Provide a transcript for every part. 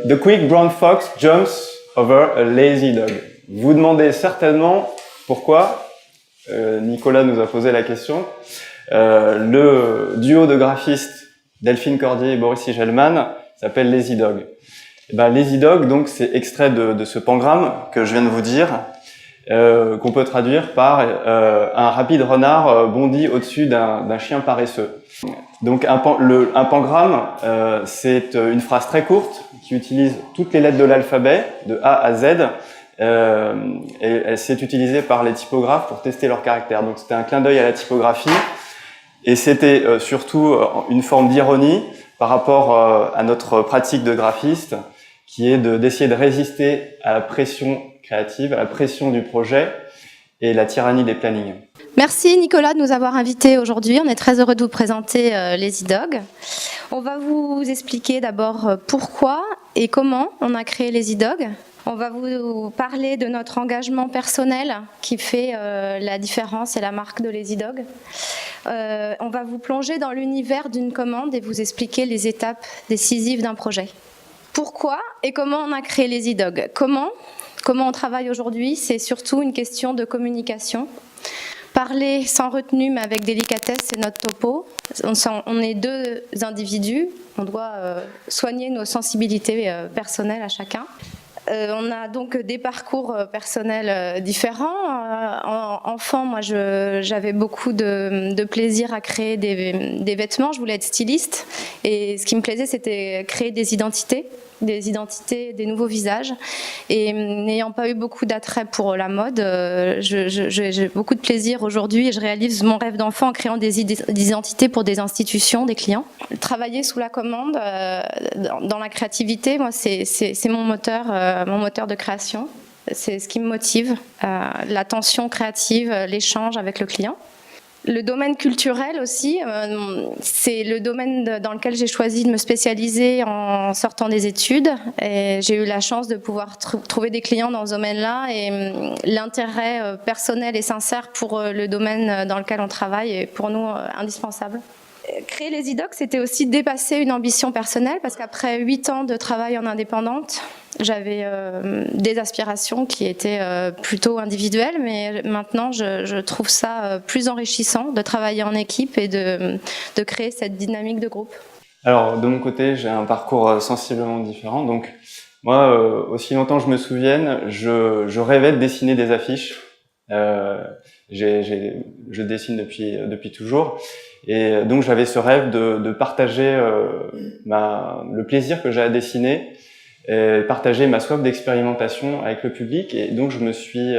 The quick brown fox jumps over a lazy dog. Vous demandez certainement pourquoi, Nicolas nous a posé la question, le duo de graphistes Delphine Cordier et Boris Sigelman s'appelle Lazy Dog. Et ben, Lazy Dog, donc, c'est extrait de ce pangramme que je viens de vous dire, qu'on peut traduire par un rapide renard bondit au-dessus d'un chien paresseux. Donc un pangramme, c'est une phrase très courte qui utilise toutes les lettres de l'alphabet, de A à Z, et c'est utilisé par les typographes pour tester leur caractère. Donc c'était un clin d'œil à la typographie, et c'était surtout une forme d'ironie par rapport à notre pratique de graphiste, qui est d'essayer de résister à la pression créative, à la pression du projet et la tyrannie des plannings. Merci Nicolas de nous avoir invités aujourd'hui. On est très heureux de vous présenter Lazy Dog. On va vous expliquer d'abord pourquoi et comment on a créé Lazy Dog. On va vous parler de notre engagement personnel qui fait la différence et la marque de Lazy Dog. On va vous plonger dans l'univers d'une commande et vous expliquer les étapes décisives d'un projet. Pourquoi et comment on a créé Lazy Dog ? Comment on travaille aujourd'hui, c'est surtout une question de communication. Parler sans retenue mais avec délicatesse, c'est notre topo. On est deux individus, on doit soigner nos sensibilités personnelles à chacun. On a donc des parcours personnels différents. Enfant, moi, j'avais beaucoup de plaisir à créer des vêtements. Je voulais être styliste. Et ce qui me plaisait, c'était créer des identités, des nouveaux visages. Et n'ayant pas eu beaucoup d'attrait pour la mode, j'ai beaucoup de plaisir aujourd'hui et je réalise mon rêve d'enfant en créant des identités pour des institutions, des clients. Travailler sous la commande, dans la créativité, moi, c'est mon moteur de création. C'est ce qui me motive, la tension créative, l'échange avec le client. Le domaine culturel aussi, c'est le domaine dans lequel j'ai choisi de me spécialiser en sortant des études. Et j'ai eu la chance de pouvoir trouver des clients dans ce domaine-là et l'intérêt personnel et sincère pour le domaine dans lequel on travaille est pour nous indispensable. Créer Lazy Dog, c'était aussi dépasser une ambition personnelle parce qu'après 8 ans de travail en indépendante, j'avais des aspirations qui étaient plutôt individuelles, mais maintenant je trouve ça plus enrichissant de travailler en équipe et de créer cette dynamique de groupe. Alors de mon côté, j'ai un parcours sensiblement différent. Donc moi, aussi longtemps que je me souvienne, je rêvais de dessiner des affiches. Je dessine depuis toujours. Et donc j'avais ce rêve de partager le plaisir que j'ai à dessiner et partager ma soif d'expérimentation avec le public. Et donc je me suis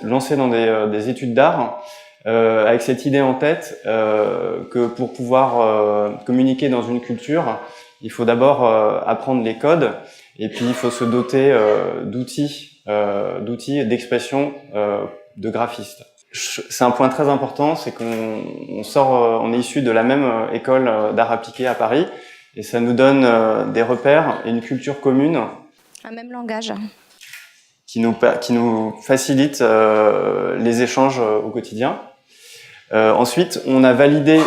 lancé dans des études d'art avec cette idée en tête que pour pouvoir communiquer dans une culture, il faut d'abord apprendre les codes et puis il faut se doter d'outils d'expression de graphistes. C'est un point très important, c'est on est issu de la même école d'art appliqué à Paris, et ça nous donne des repères et une culture commune. Un même langage. Qui nous facilite les échanges au quotidien. Ensuite, on a validé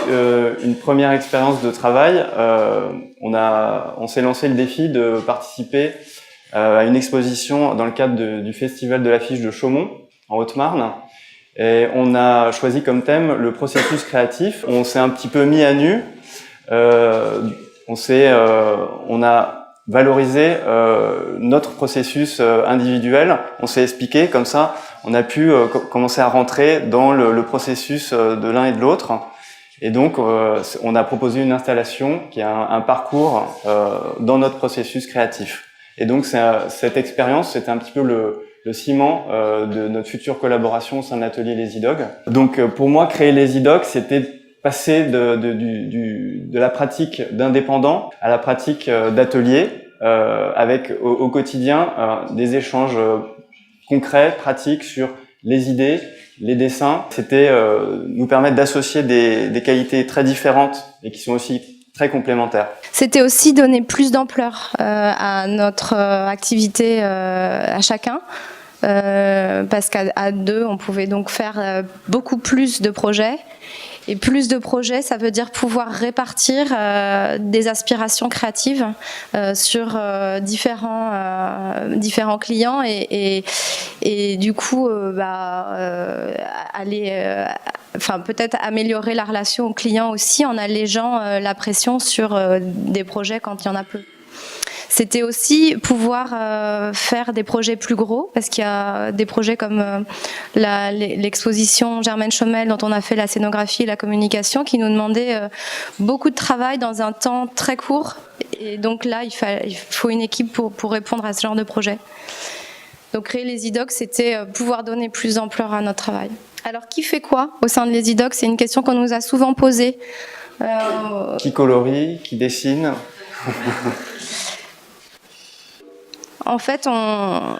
une première expérience de travail. On s'est lancé le défi de participer à une exposition dans le cadre du Festival de l'affiche de Chaumont, en Haute-Marne. Et on a choisi comme thème le processus créatif. On s'est un petit peu mis à nu. On a valorisé notre processus individuel. On s'est expliqué comme ça. On a pu commencer à rentrer dans le processus de l'un et de l'autre. Et donc, on a proposé une installation qui a un parcours dans notre processus créatif. Et donc, cette expérience, c'était un petit peu le ciment de notre future collaboration au sein de l'atelier Les iDogs. Donc pour moi, créer Les iDogs, c'était passer de la pratique d'indépendant à la pratique d'atelier, avec au quotidien des échanges concrets, pratiques sur les idées, les dessins. C'était nous permettre d'associer des qualités très différentes et qui sont aussi très complémentaires. C'était aussi donner plus d'ampleur à notre activité à chacun. Parce qu'à deux, on pouvait donc faire beaucoup plus de projets. Et plus de projets, ça veut dire pouvoir répartir des aspirations créatives sur différents clients et du coup aller peut-être améliorer la relation au client aussi en allégeant la pression sur des projets quand il y en a peu. C'était aussi pouvoir faire des projets plus gros, parce qu'il y a des projets comme l'exposition Germaine Chaumel, dont on a fait la scénographie et la communication, qui nous demandaient beaucoup de travail dans un temps très court. Et donc là, il faut une équipe pour répondre à ce genre de projet. Donc créer les iDogs, c'était pouvoir donner plus d'ampleur à notre travail. Alors qui fait quoi au sein de les iDogs? C'est une question qu'on nous a souvent posée. Qui colorie, qui dessine? En fait, on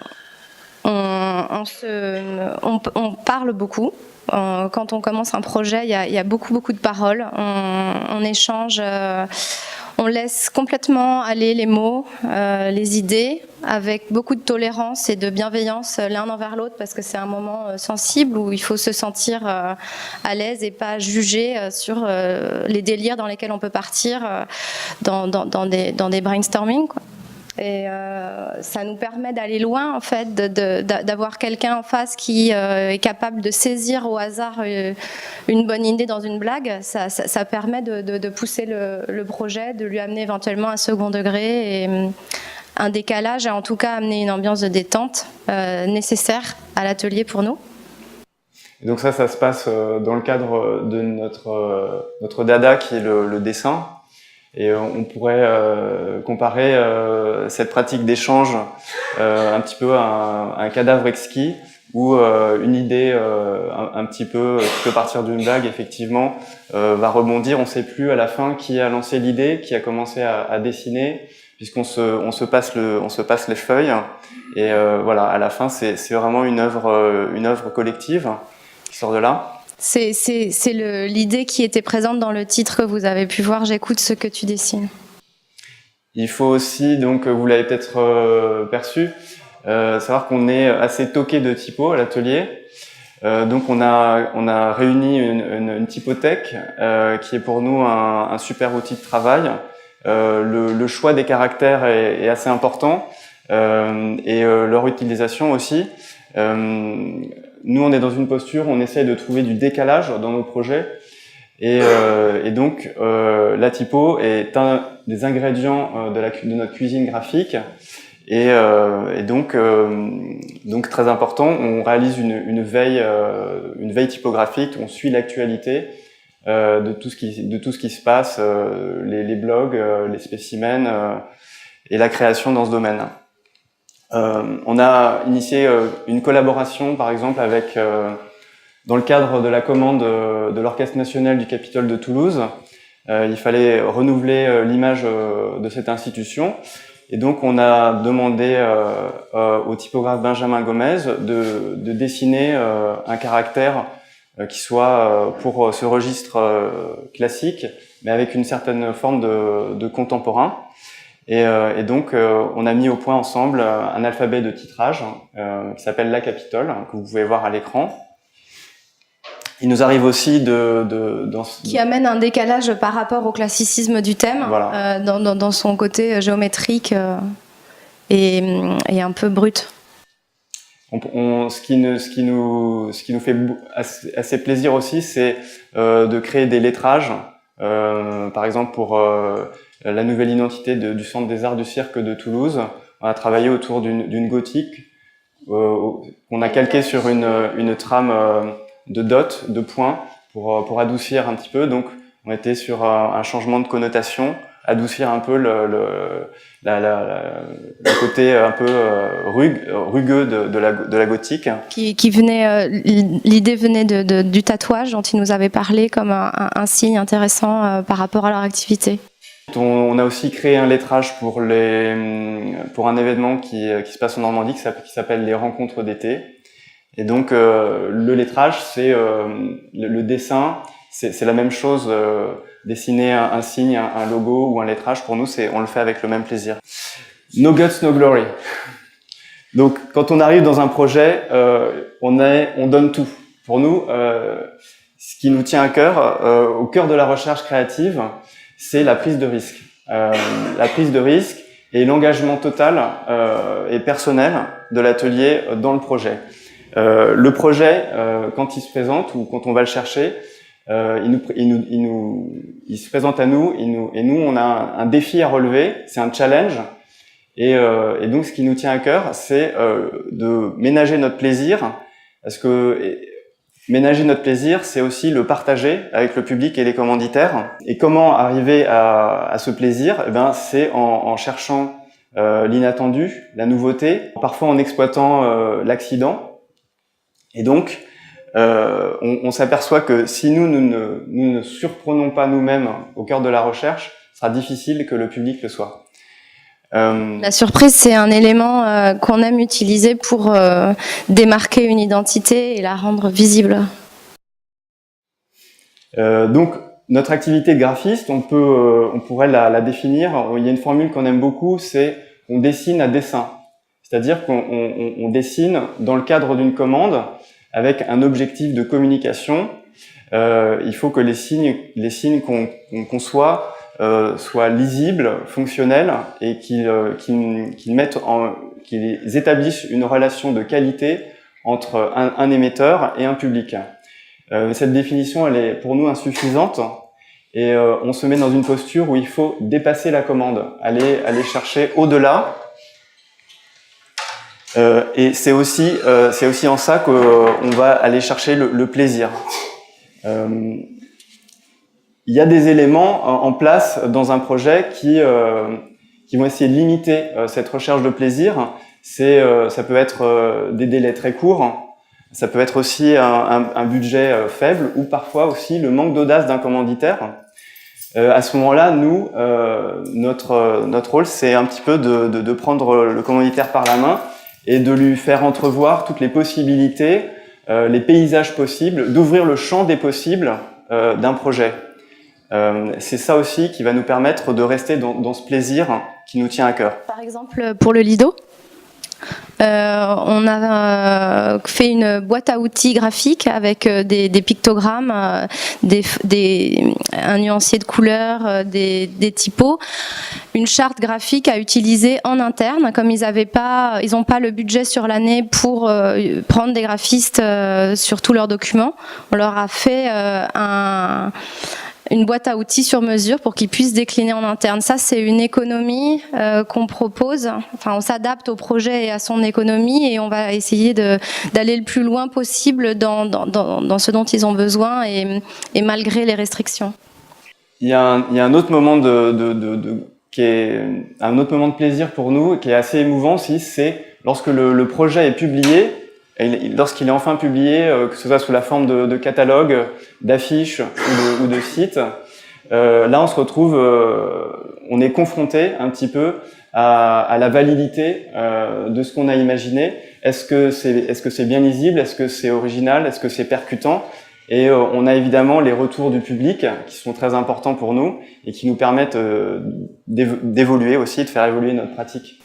parle beaucoup. Quand on commence un projet, il y a beaucoup de paroles. On échange, on laisse complètement aller les mots, les idées, avec beaucoup de tolérance et de bienveillance l'un envers l'autre, parce que c'est un moment sensible où il faut se sentir à l'aise et pas juger sur les délires dans lesquels on peut partir dans des brainstorming, quoi. Et ça nous permet d'aller loin, en fait, d'avoir quelqu'un en face qui est capable de saisir au hasard une bonne idée dans une blague. Ça permet de pousser le projet, de lui amener éventuellement un second degré et un décalage, et en tout cas amener une ambiance de détente nécessaire à l'atelier pour nous. Et donc ça se passe dans le cadre de notre dada, qui est le dessin. Et on pourrait comparer cette pratique d'échange un petit peu à un cadavre exquis, où une idée un petit peu qui peut partir d'une blague, effectivement, va rebondir. On ne sait plus à la fin qui a lancé l'idée, qui a commencé à dessiner, puisqu'on se passe les feuilles. Et voilà, à la fin, c'est vraiment une œuvre collective qui sort de là. C'est l'idée qui était présente dans le titre que vous avez pu voir, j'écoute ce que tu dessines. Il faut aussi, donc vous l'avez peut-être perçu, savoir qu'on est assez toqué de typo à l'atelier. Donc on a réuni une typothèque qui est pour nous un super outil de travail. Le choix des caractères est assez important et leur utilisation aussi. Nous, on est dans une posture, on essaye de trouver du décalage dans nos projets, et donc la typo est un des ingrédients de notre cuisine graphique, et donc très important. On réalise une veille typographique, on suit l'actualité de tout ce qui se passe, les blogs, les spécimens et la création dans ce domaine. On a initié une collaboration, par exemple, avec dans le cadre de la commande de l'Orchestre national du Capitole de Toulouse. Il fallait renouveler l'image de cette institution, et donc on a demandé au typographe Benjamin Gomez de dessiner un caractère qui soit pour ce registre classique, mais avec une certaine forme de contemporain. Et donc, on a mis au point ensemble un alphabet de titrage qui s'appelle La Capitole, que vous pouvez voir à l'écran. Il nous arrive aussi qui amène un décalage par rapport au classicisme du thème, voilà. Dans son côté géométrique et un peu brut. Ce qui nous fait assez plaisir aussi, c'est de créer des lettrages. Par exemple, pour la nouvelle identité du Centre des Arts du Cirque de Toulouse, on a travaillé autour d'une gothique qu'on a calqué sur une trame de dots, de points, pour adoucir un petit peu. Donc, on était sur un changement de connotation adoucir un peu le côté un peu rugueux de la gothique. Qui venait, l'idée venait du tatouage dont ils nous avaient parlé comme un signe intéressant par rapport à leur activité. On a aussi créé un lettrage pour un événement qui se passe en Normandie qui s'appelle les Rencontres d'été. Et donc le lettrage, c'est le dessin, c'est la même chose. Dessiner un signe, un logo ou un lettrage, pour nous, on le fait avec le même plaisir. No guts, no glory. Donc quand on arrive dans un projet, on donne tout. Pour nous, ce qui nous tient à cœur, au cœur de la recherche créative, c'est la prise de risque. La prise de risque et l'engagement total et personnel de l'atelier dans le projet. Le projet, quand il se présente ou quand on va le chercher, il se présente à nous, et nous on a un défi à relever, c'est un challenge. Et donc ce qui nous tient à cœur, c'est de ménager notre plaisir, parce que ménager notre plaisir, c'est aussi le partager avec le public et les commanditaires. Et comment arriver à ce plaisir? Eh ben, c'est en cherchant l'inattendu, la nouveauté, parfois en exploitant l'accident. Et donc, on s'aperçoit que si nous ne surprenons pas nous-mêmes au cœur de la recherche, ce sera difficile que le public le soit. La surprise, c'est un élément qu'on aime utiliser pour démarquer une identité et la rendre visible. Donc, notre activité de graphiste, on pourrait la définir. Il y a une formule qu'on aime beaucoup, c'est on dessine à dessin. C'est-à-dire qu'on dessine dans le cadre d'une commande avec un objectif de communication. Il faut que les signes qu'on conçoit soient lisibles, fonctionnels et qu'ils établissent une relation de qualité entre un émetteur et un public. Cette définition, elle est pour nous insuffisante et on se met dans une posture où il faut dépasser la commande, aller chercher au-delà. Et c'est aussi en ça qu'on va aller chercher le plaisir. Il y a des éléments en place dans un projet qui vont essayer de limiter cette recherche de plaisir. Ça peut être des délais très courts, ça peut être aussi un budget faible, ou parfois aussi le manque d'audace d'un commanditaire. À ce moment-là, nous, notre rôle, c'est un petit peu de prendre le commanditaire par la main et de lui faire entrevoir toutes les possibilités, les paysages possibles, d'ouvrir le champ des possibles d'un projet. C'est ça aussi qui va nous permettre de rester dans ce plaisir qui nous tient à cœur. Par exemple, pour le Lido, on a fait une boîte à outils graphique avec des pictogrammes, un nuancier de couleurs, des typos, une charte graphique à utiliser en interne. Comme ils n'ont pas le budget sur l'année pour prendre des graphistes sur tous leurs documents, on leur a fait une boîte à outils sur mesure pour qu'ils puissent décliner en interne. Ça, c'est une économie qu'on propose. Enfin, on s'adapte au projet et à son économie et on va essayer d'aller le plus loin possible dans ce dont ils ont besoin et malgré les restrictions. Il y a un autre moment qui est un autre moment de plaisir pour nous, qui est assez émouvant aussi, c'est lorsque le projet est publié. Et lorsqu'il est enfin publié, que ce soit sous la forme de catalogue, d'affiches ou de sites, là on se retrouve, on est confronté un petit peu à la validité de ce qu'on a imaginé. Est-ce que c'est bien lisible? Est-ce que c'est original? Est-ce que c'est percutant? Et on a évidemment les retours du public qui sont très importants pour nous et qui nous permettent d'évoluer aussi, de faire évoluer notre pratique.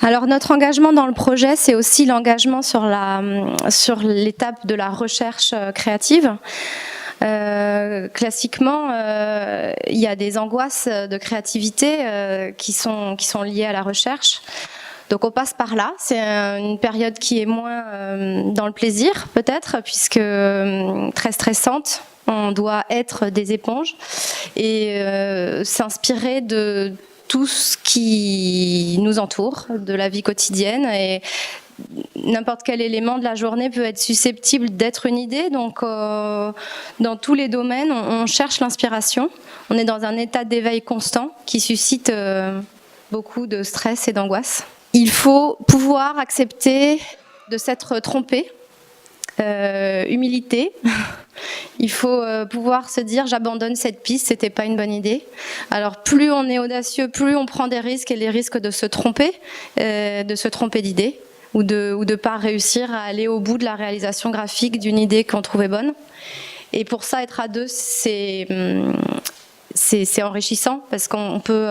Alors notre engagement dans le projet, c'est aussi l'engagement sur l'étape de la recherche créative. Classiquement, il y a des angoisses de créativité qui sont liées à la recherche. Donc on passe par là. C'est une période qui est moins dans le plaisir, peut-être, puisque très stressante. On doit être des éponges et s'inspirer de tout ce qui nous entoure, de la vie quotidienne et n'importe quel élément de la journée peut être susceptible d'être une idée. Donc, dans tous les domaines, on cherche l'inspiration. On est dans un état d'éveil constant qui suscite beaucoup de stress et d'angoisse. Il faut pouvoir accepter de s'être trompé. Humilité. Il faut pouvoir se dire j'abandonne cette piste, c'était pas une bonne idée. Alors plus on est audacieux, plus on prend des risques, et les risques de se tromper d'idée ou de pas réussir à aller au bout de la réalisation graphique d'une idée qu'on trouvait bonne. Et pour ça, être à deux, c'est enrichissant parce qu'on peut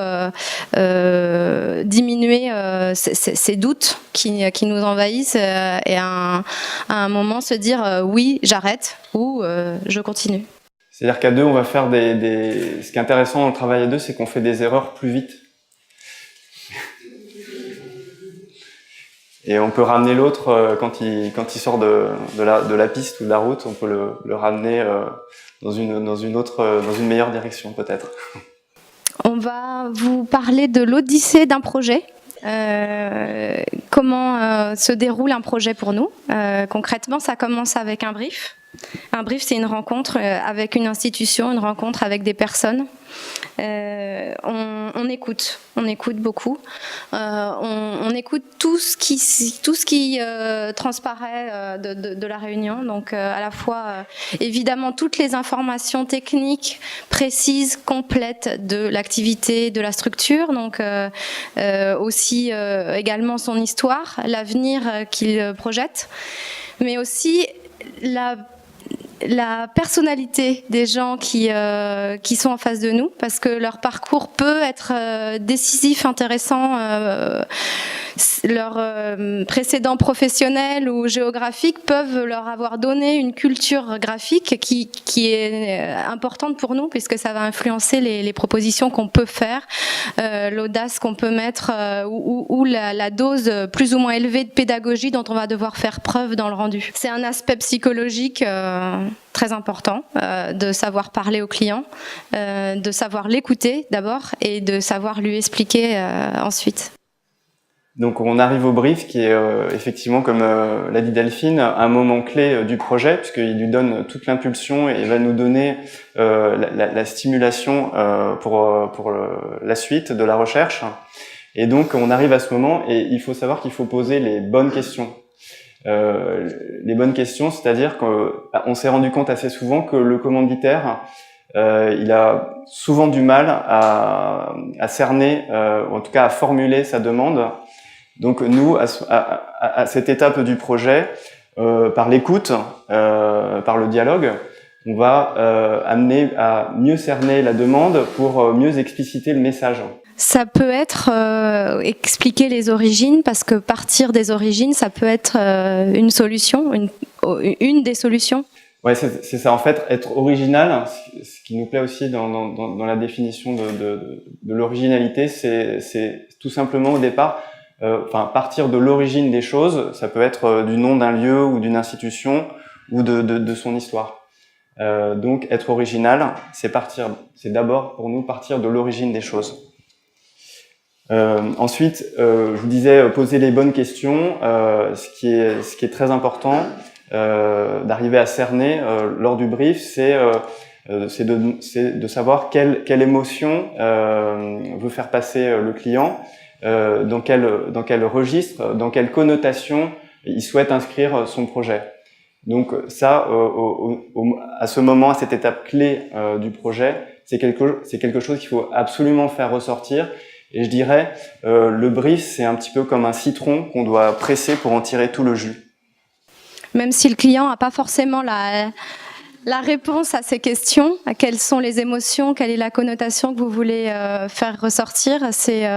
diminuer ces doutes qui nous envahissent et à un moment se dire oui, j'arrête ou je continue. C'est-à-dire qu'à deux, on va faire Ce qui est intéressant dans le travail à deux, c'est qu'on fait des erreurs plus vite. Et on peut ramener l'autre quand il sort de la piste ou de la route, on peut le ramener dans une meilleure direction peut-être. On va vous parler de l'odyssée d'un projet. Comment se déroule un projet pour nous. Concrètement, ça commence avec un brief. Un brief, c'est une rencontre avec une institution, une rencontre avec des personnes. On écoute beaucoup. On écoute tout ce qui transparaît de la réunion. Donc, à la fois, évidemment, toutes les informations techniques précises, complètes de l'activité, de la structure. Donc, aussi également son histoire, l'avenir qu'il projette, mais aussi la personnalité des gens qui sont en face de nous, parce que leur parcours peut être décisif, intéressant, leurs précédents professionnels ou géographiques peuvent leur avoir donné une culture graphique qui est importante pour nous, puisque ça va influencer les propositions qu'on peut faire, l'audace qu'on peut mettre ou la dose plus ou moins élevée de pédagogie dont on va devoir faire preuve dans le rendu. C'est un aspect psychologique très important, de savoir parler au client, de savoir l'écouter d'abord et de savoir lui expliquer ensuite. Donc on arrive au brief qui est effectivement, comme l'a dit Delphine, un moment clé du projet, puisqu'il lui donne toute l'impulsion et va nous donner la stimulation pour la suite de la recherche. Et donc on arrive à ce moment et il faut savoir qu'il faut poser les bonnes questions. Les bonnes questions, c'est-à-dire qu'on s'est rendu compte assez souvent que le commanditaire, il a souvent du mal à cerner, ou en tout cas à formuler sa demande. Donc nous, à cette étape du projet, par l'écoute, par le dialogue, on va amener à mieux cerner la demande pour mieux expliciter le message. Ça peut être expliquer les origines, parce que partir des origines, ça peut être une solution, une des solutions. Ouais, c'est ça. En fait, être original, ce qui nous plaît aussi dans la définition de l'originalité, c'est tout simplement au départ, partir de l'origine des choses. Ça peut être du nom d'un lieu ou d'une institution ou de son histoire. Donc, être original, c'est d'abord pour nous partir de l'origine des choses. Ensuite, je vous disais poser les bonnes questions. Ce qui est très important d'arriver à cerner lors du brief, c'est de savoir quelle émotion veut faire passer le client, dans quel registre, dans quelle connotation il souhaite inscrire son projet. Donc ça, à ce moment, à cette étape clé du projet, c'est quelque chose qu'il faut absolument faire ressortir. Et je dirais, le brief, c'est un petit peu comme un citron qu'on doit presser pour en tirer tout le jus. Même si le client n'a pas forcément la réponse à ces questions, à quelles sont les émotions, quelle est la connotation que vous voulez faire ressortir, c'est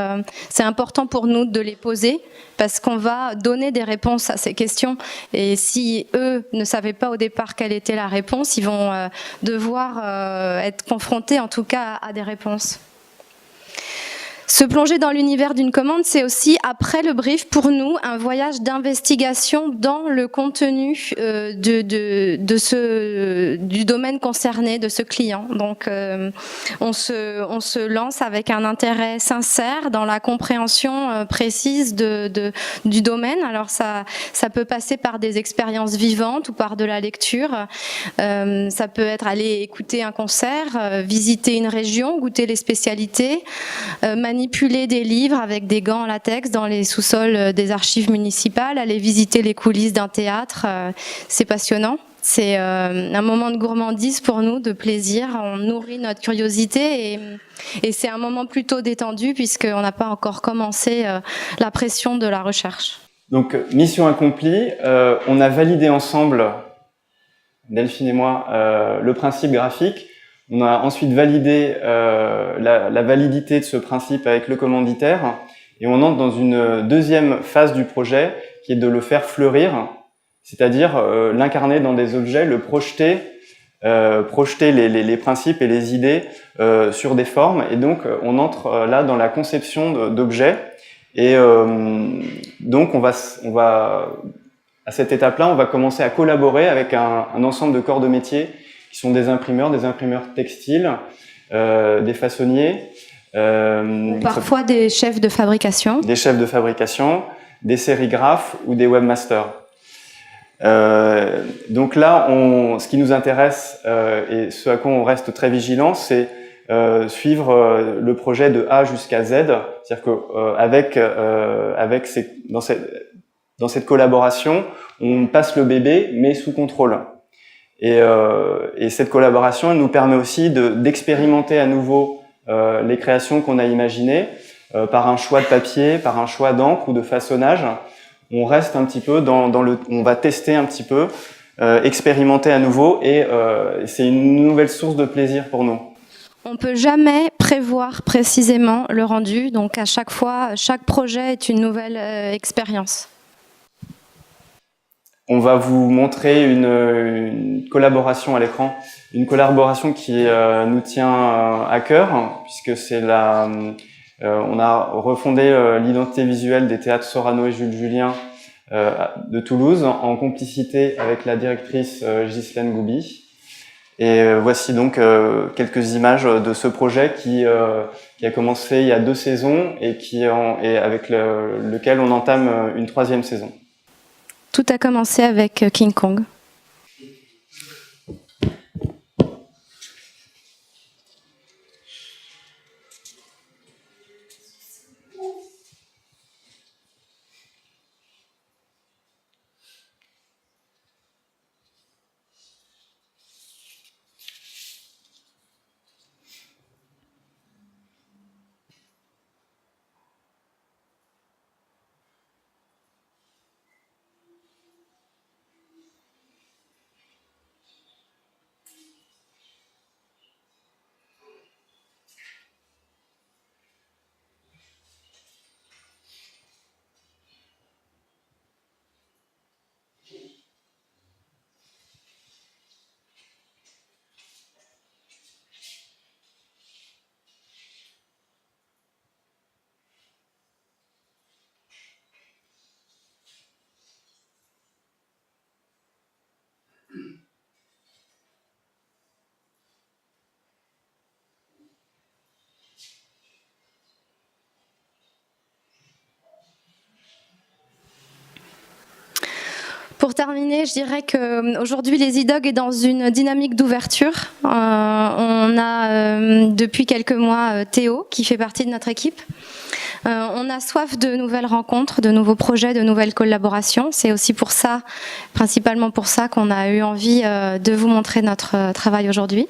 important pour nous de les poser, parce qu'on va donner des réponses à ces questions. Et si eux ne savaient pas au départ quelle était la réponse, ils vont devoir être confrontés en tout cas à des réponses. Se plonger dans l'univers d'une commande, c'est aussi, après le brief, pour nous, un voyage d'investigation dans le contenu du domaine concerné, de ce client. Donc, on se lance avec un intérêt sincère dans la compréhension précise du domaine. Alors, ça peut passer par des expériences vivantes ou par de la lecture. Ça peut être aller écouter un concert, visiter une région, goûter les spécialités, manipuler des livres avec des gants en latex dans les sous-sols des archives municipales, aller visiter les coulisses d'un théâtre, c'est passionnant. C'est un moment de gourmandise pour nous, de plaisir, on nourrit notre curiosité et c'est un moment plutôt détendu puisqu'on n'a pas encore commencé la pression de la recherche. Donc, mission accomplie, on a validé ensemble, Delphine et moi, le principe graphique. On a ensuite validé la validité de ce principe avec le commanditaire et on entre dans une deuxième phase du projet qui est de le faire fleurir, c'est-à-dire l'incarner dans des objets, le projeter les principes et les idées sur des formes. Et donc, on entre là dans la conception d'objets. Et donc, on va à cette étape-là, on va commencer à collaborer avec un ensemble de corps de métier qui sont des imprimeurs textiles, des façonniers. Parfois des chefs de fabrication. Des chefs de fabrication, des sérigraphes ou des webmasters. Donc là, ce qui nous intéresse et ce à quoi on reste très vigilant, c'est suivre le projet de A jusqu'à Z. C'est-à-dire que dans cette collaboration, on passe le bébé, mais sous contrôle. Et cette collaboration, elle nous permet aussi d'expérimenter à nouveau les créations qu'on a imaginées par un choix de papier, par un choix d'encre ou de façonnage. On reste un petit peu on va tester un petit peu, expérimenter à nouveau et c'est une nouvelle source de plaisir pour nous. On peut jamais prévoir précisément le rendu, donc à chaque fois, chaque projet est une nouvelle expérience. On va vous montrer une collaboration à l'écran, une collaboration qui nous tient à cœur, puisque on a refondé l'identité visuelle des théâtres Sorano et Jules Julien de Toulouse en complicité avec la directrice Ghislaine Goubi. Et voici donc quelques images de ce projet qui a commencé il y a 2 saisons et avec lequel on entame une 3e saison. Tout a commencé avec King Kong. Pour terminer, je dirais qu'aujourd'hui, les iDogs est dans une dynamique d'ouverture. On a depuis quelques mois Théo qui fait partie de notre équipe. On a soif de nouvelles rencontres, de nouveaux projets, de nouvelles collaborations. C'est aussi pour ça, principalement pour ça, qu'on a eu envie de vous montrer notre travail aujourd'hui.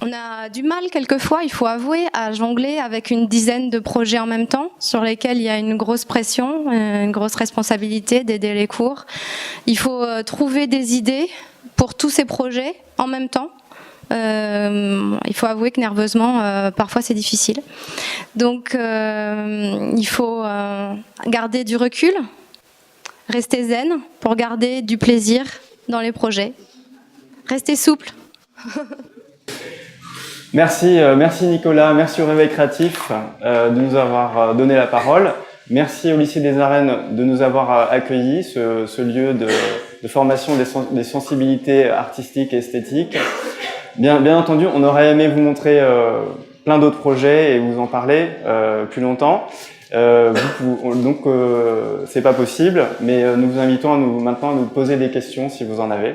On a du mal quelquefois, il faut avouer, à jongler avec une dizaine de projets en même temps, sur lesquels il y a une grosse pression, une grosse responsabilité, des délais courts. Il faut trouver des idées pour tous ces projets en même temps. Il faut avouer que nerveusement, parfois c'est difficile. Donc il faut garder du recul, rester zen pour garder du plaisir dans les projets. Rester souple. Merci Nicolas, merci au Réveil Créatif de nous avoir donné la parole. Merci au lycée des Arènes de nous avoir accueillis, ce lieu de formation des sensibilités artistiques et esthétiques. Bien entendu, on aurait aimé vous montrer plein d'autres projets et vous en parler plus longtemps. Donc c'est pas possible, mais nous vous invitons maintenant à nous poser des questions si vous en avez.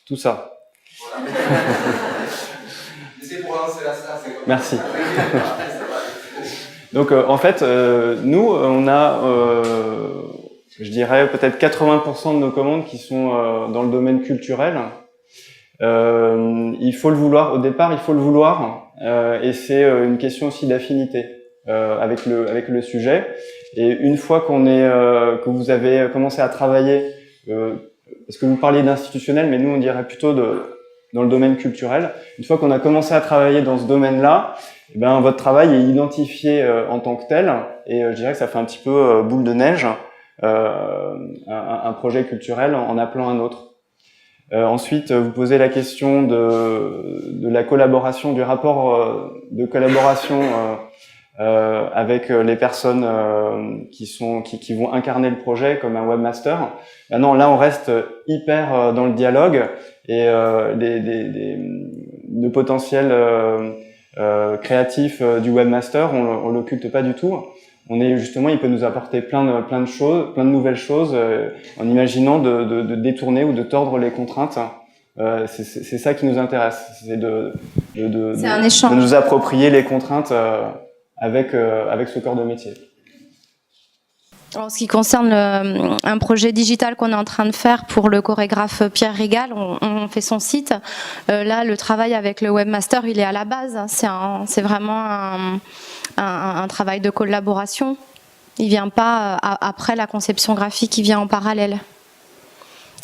Tout ça. Voilà. C'est pour lancer la star, c'est comme merci. Donc en fait, nous, on a, je dirais, peut-être 80% de nos commandes qui sont dans le domaine culturel. Il faut le vouloir, au départ, il faut le vouloir, et c'est une question aussi d'affinité avec le sujet. Et une fois que vous avez commencé à travailler, parce que vous parliez d'institutionnel, mais nous on dirait plutôt dans le domaine culturel. Une fois qu'on a commencé à travailler dans ce domaine-là, eh ben votre travail est identifié en tant que tel, et je dirais que ça fait un petit peu boule de neige, un projet culturel en appelant un autre. Ensuite, vous posez la question de la collaboration, du rapport de collaboration avec les personnes qui vont incarner le projet comme un webmaster. Maintenant, là, on reste hyper dans le dialogue et le potentiel créatif du webmaster, on l'occulte pas du tout. Il peut nous apporter plein de choses, plein de nouvelles choses, en imaginant de détourner ou de tordre les contraintes. C'est ça qui nous intéresse, c'est de nous approprier les contraintes avec ce corps de métier. En ce qui concerne un projet digital qu'on est en train de faire pour le chorégraphe Pierre Régal, on fait son site. Là, le travail avec le webmaster, il est à la base. C'est vraiment un travail de collaboration. Il vient pas après la conception graphique, il vient en parallèle.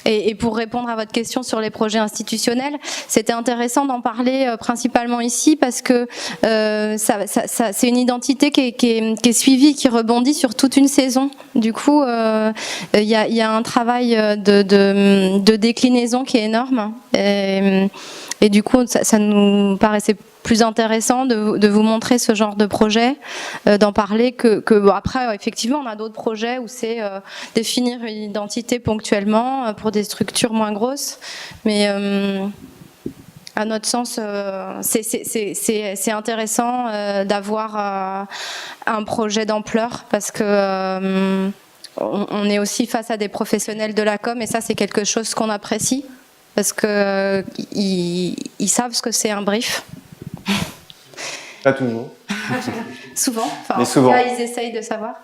Et pour répondre à votre question sur les projets institutionnels, c'était intéressant d'en parler principalement ici parce que c'est une identité qui est suivie, qui rebondit sur toute une saison. Du coup, il y a un travail de déclinaison qui est énorme. Et du coup, ça nous paraissait plus intéressant de vous montrer ce genre de projet, d'en parler que après effectivement on a d'autres projets où c'est définir une identité ponctuellement pour des structures moins grosses, mais à notre sens c'est intéressant d'avoir un projet d'ampleur parce que on est aussi face à des professionnels de la com et ça c'est quelque chose qu'on apprécie parce que ils savent ce que c'est un brief. Pas toujours. Souvent. Enfin, mais souvent. Là, ils essayent de savoir.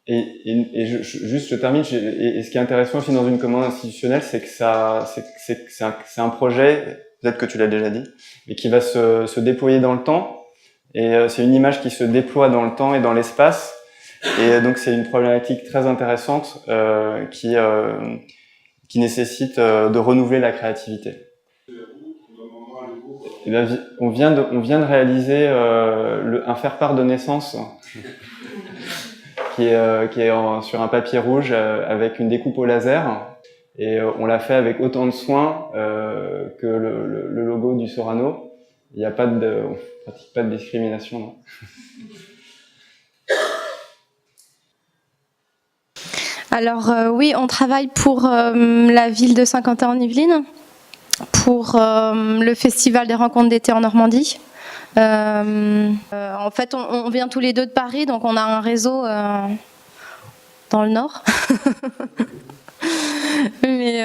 Juste, je termine. Et ce qui est intéressant aussi dans une commande institutionnelle, c'est que c'est un projet, peut-être que tu l'as déjà dit, mais qui va se déployer dans le temps. Et c'est une image qui se déploie dans le temps et dans l'espace. Et donc, c'est une problématique très intéressante qui nécessite de renouveler la créativité. Eh bien, on vient de réaliser un faire-part de naissance qui est sur un papier rouge avec une découpe au laser et on l'a fait avec autant de soin que le logo du Sorano. Il n'y a pas on pratique pas de discrimination, non. Alors oui, on travaille pour la ville de Saint-Quentin-en-Yvelines, pour le Festival des rencontres d'été en Normandie. En fait, on vient tous les deux de Paris, donc on a un réseau dans le Nord. Mais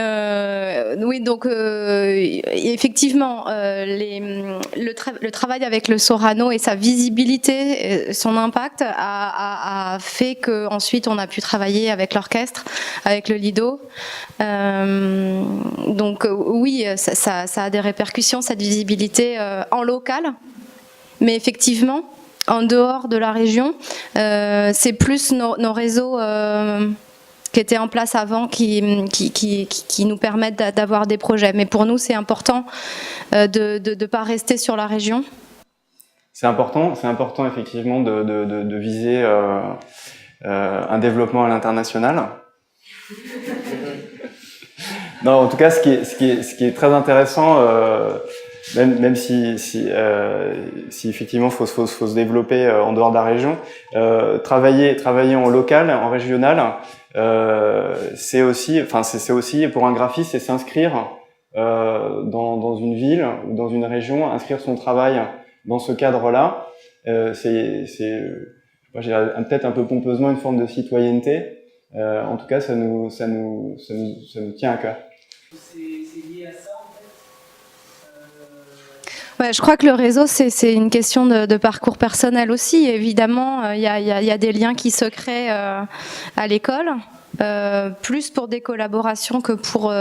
oui, donc effectivement, le travail avec le Sorano et sa visibilité, son impact a fait qu'ensuite on a pu travailler avec l'orchestre, avec le Lido. Donc oui, ça a des répercussions, cette visibilité en local, mais effectivement, en dehors de la région, c'est plus nos réseaux qui étaient en place avant qui nous permettent d'avoir des projets. Mais pour nous, c'est important de pas rester sur la région. C'est important effectivement de viser un développement à l'international. Non, en tout cas, ce qui est très intéressant, même si effectivement faut se développer en dehors de la région, travailler en local, en régional, c'est aussi pour un graphiste, c'est s'inscrire dans une ville ou dans une région, inscrire son travail dans ce cadre-là. C'est peut-être un peu pompeusement une forme de citoyenneté. En tout cas, ça nous tient à cœur. C'est lié à ça, en fait. Ouais, je crois que le réseau, c'est une question de parcours personnel aussi. Évidemment, il y a des liens qui se créent à l'école, plus pour des collaborations que pour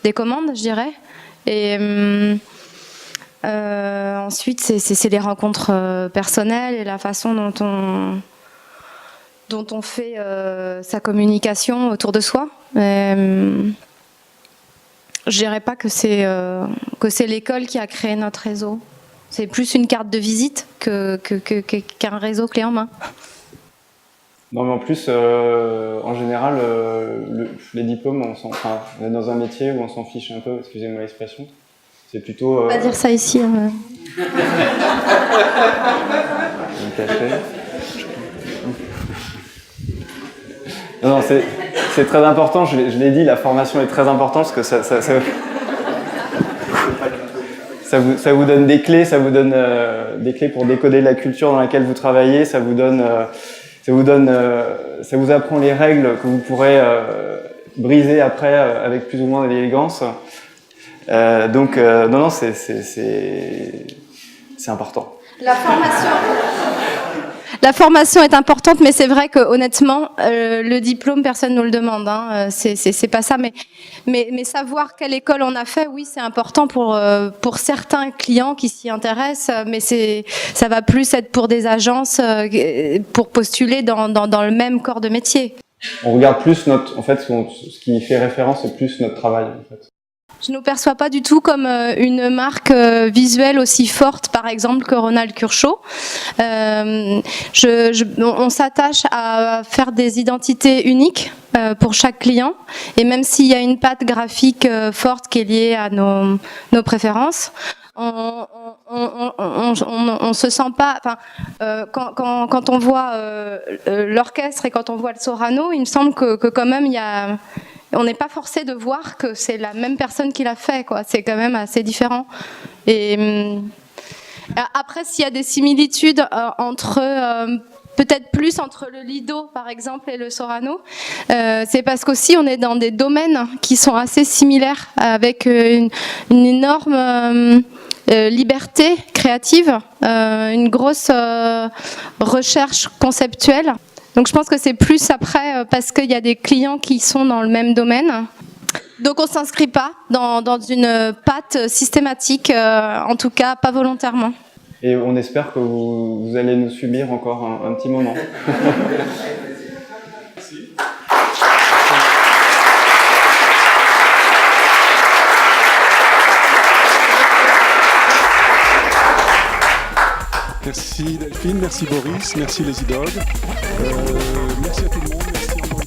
des commandes, je dirais. Et ensuite, c'est les rencontres personnelles et la façon dont on fait sa communication autour de soi. Je dirais pas que c'est l'école qui a créé notre réseau. C'est plus une carte de visite qu'un réseau clé en main. Non, mais en plus, en général, les diplômes, on est dans un métier où on s'en fiche un peu, excusez-moi l'expression. C'est plutôt... On va pas dire ça ici. Hein. Non, c'est très important, je l'ai dit, la formation est très importante parce que ça vous donne des clés, ça vous donne des clés pour décoder la culture dans laquelle vous travaillez, ça vous apprend les règles que vous pourrez briser après avec plus ou moins d'élégance. Donc non, c'est important. La formation est importante, mais c'est vrai que honnêtement, le diplôme, personne nous le demande. Hein. C'est pas ça, mais savoir quelle école on a fait, oui, c'est important pour certains clients qui s'y intéressent, mais ça va plus être pour des agences pour postuler dans le même corps de métier. On regarde plus ce qui fait référence, c'est plus notre travail, en fait. Je ne nous perçois pas du tout comme une marque visuelle aussi forte, par exemple, que Ronald Curchod. On s'attache à faire des identités uniques pour chaque client, et même s'il y a une patte graphique forte qui est liée à nos préférences, on se sent pas. Enfin, quand on voit l'orchestre et quand on voit le Sorano, il me semble que quand même il y a. On n'est pas forcé de voir que c'est la même personne qui l'a fait, quoi. C'est quand même assez différent. Et après, s'il y a des similitudes peut-être plus entre le Lido, par exemple, et le Sorano, c'est parce qu'aussi on est dans des domaines qui sont assez similaires, avec une énorme liberté créative, une grosse recherche conceptuelle. Donc je pense que c'est plus après parce qu'il y a des clients qui sont dans le même domaine. Donc on s'inscrit pas dans une patte systématique, en tout cas pas volontairement. Et on espère que vous allez nous subir encore un petit moment. Merci Delphine, merci Boris, merci les idogues. Merci à tout le monde, merci encore une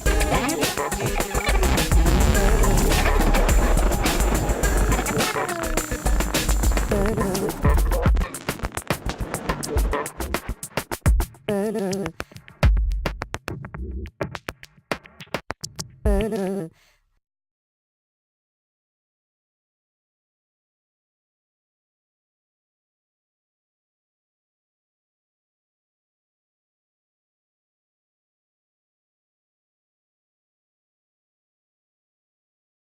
fois.